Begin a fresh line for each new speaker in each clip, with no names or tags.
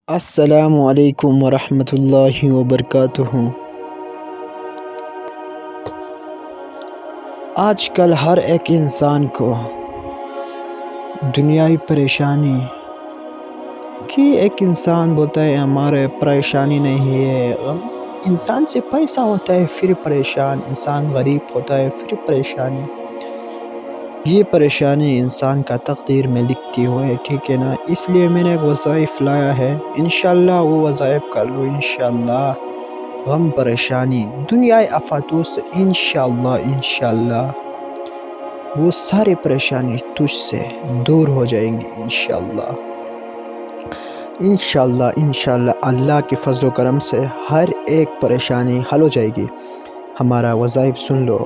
السلام علیکم ورحمۃ اللہ وبرکاتہ۔ آج کل ہر ایک انسان کو دنیاوی پریشانی کہ ایک انسان بولتا ہے ہمارے پریشانی نہیں ہے، انسان سے پیسہ ہوتا ہے پھر پریشان، انسان غریب ہوتا ہے پھر پریشانی۔ یہ پریشانی انسان کا تقدیر میں لکھتی ہوئے، ٹھیک ہے نا؟ اس لیے میں نے ایک وظائف لایا ہے، انشاءاللہ وہ وظائف کر لو انشاءاللہ۔ غم پریشانی دنیائے آفاتوں سے انشاءاللہ وہ ساری پریشانی تجھ سے دور ہو جائیں گی انشاءاللہ اللہ کے فضل و کرم سے ہر ایک پریشانی حل ہو جائے گی۔ ہمارا وظائف سن لو،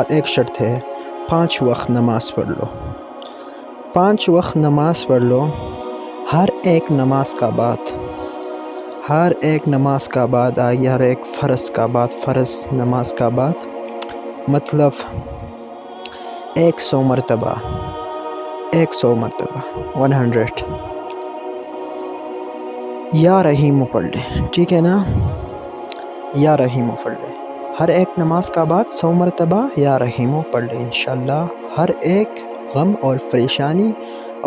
ایک شرط ہے، 5 وقت نماز پڑھ لو، 5 وقت نماز پڑھ لو۔ ہر ایک نماز کا بعد ہر ایک فرض نماز کا بعد مطلب 100 مرتبہ 100 یا رحیم پڑھ لے، ٹھیک ہے نا؟ یا رحیم پڑھ لے، ہر ایک نماز کا بعد 100 مرتبہ یا رحیم پڑھ لے، انشاءاللہ ہر ایک غم اور پریشانی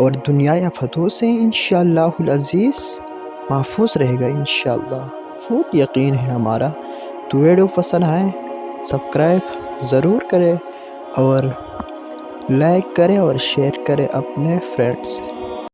اور دنیائی آفتوں سے انشاءاللہ العزیز محفوظ رہے گا انشاءاللہ، فل یقین ہے ہمارا۔ تو ویڈیو پسند آئے سبسکرائب ضرور کرے اور لائک کرے اور شیئر کرے اپنے فرینڈس سے۔